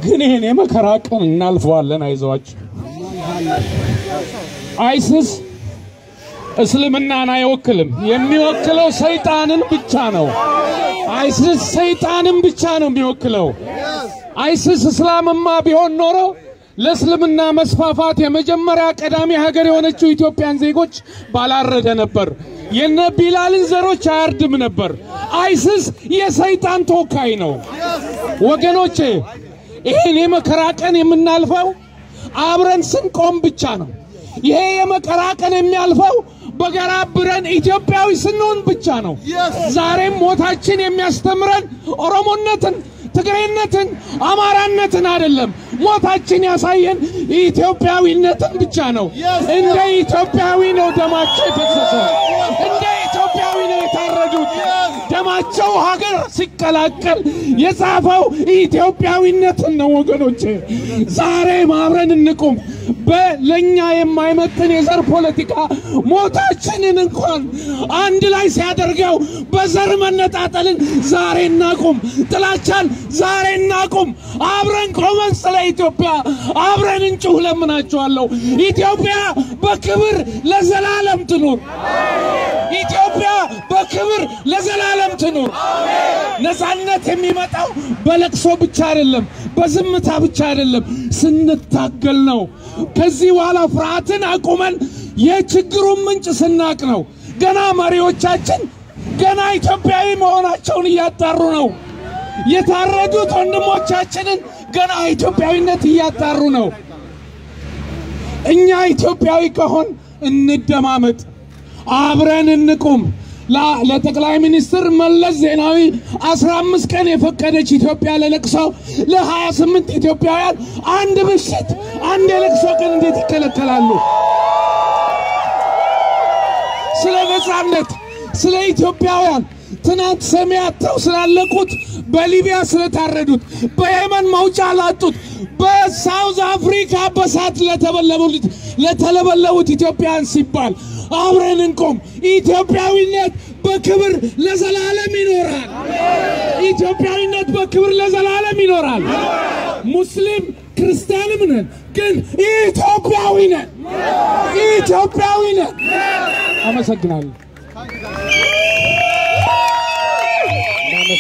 ግን ይሄን የመከራ ቀን እናልፈዋለን አይዟችሁ አይሲስ እስልምናን አይወክልም የሚወክለው ሰይጣንን ብቻ ነው አይሲስ ሰይጣንን ብቻ ነው የሚወክለው አይሲስ እስላምማ ቢሆን ኖሮ ለእስልምና መስፋፋት የመጀመሪያ ቀዳሚ ሀገር የሆነችው ኢትዮጵያን ዜጎች ባላረደ ነበር የነ ቢላልን ዘሮች አያርድም ነበር አይሲስ የሰይጣን ተወካይ ነው ወገኖቼ ይሄን የመከራ ቀን የምናልፈው አብረን ስንቆም ብቻ ነው ይሄ የመከራ ቀን የሚያልፈው በጋራ አብረን ኢትዮጵያዊ ስንሆን ብቻ ነው ዛሬም ሞታችን የሚያስተምረን ኦሮሞነትን ትግሬነትን አማራነትን አይደለም ሞታችን ያሳየን ኢትዮጵያዊነትን ብቻ ነው እንደ ኢትዮጵያዊ ነው ደማቸው የተፈሰሰው እንደ ኢትዮጵያዊ ነው የታረዱት ደማቸው ሀገር ሲቀላቀል የጻፈው ኢትዮጵያዊነትን ነው ወገኖቼ ዛሬ ማብረን እንቁም በለኛ የማይመጥን የዘር ፖለቲካ ሞታችንን እንኳን አንድ ላይ ሲያደርገው በዘር መነጣጠልን ዛሬ እናቁም ጥላቻን ዛሬ እናቁም አብረን ቆመን ስለ ኢትዮጵያ አብረን እንጩህ ለምናችኋለሁ ኢትዮጵያ በክብር ለዘላለም ትኑር ኢትዮጵያ በክብር ለዘላለም ትኑር ነፃነት የሚመጣው በለቅሶ ብቻ አይደለም በዝምታ ብቻ አይደለም ስንታገል ነው ከዚህ በኋላ ፍርሃትን አቁመን የችግሩን ምንጭ ስናቅ ነው ገና መሪዎቻችን ገና ኢትዮጵያዊ መሆናቸውን እያጣሩ ነው የታረዱት ወንድሞቻችንን ገና ኢትዮጵያዊነት እያጣሩ ነው እኛ ኢትዮጵያዊ ከሆን እንደማመጥ አብረን እንቁም ለጠቅላይ ሚኒስትር መለስ ዜናዊ 15 ቀን የፈቀደች ኢትዮጵያ ለለቅሶ ለ28 ኢትዮጵያውያን አንድ ብሽት አንድ ለቅሶ ቀን እንዴት ይከለከላሉ ስለ ነፃነት ስለ ኢትዮጵያውያን ትናንት ሰማያቸው ስላለቁት በሊቢያ ስለታረዱት በየመን መውጫ ላጡት በሳውዝ አፍሪካ በሳት ለተለበለቡት ኢትዮጵያን ሲባል አብረን እንቆም ኢትዮጵያዊነት በክብር ለዘላለም ይኖራል ኢትዮጵያዊነት በክብር ለዘላለም ይኖራል ሙስሊም ክርስቲያንም ነን ግን ኢትዮጵያዊ ነን አመሰግናለሁ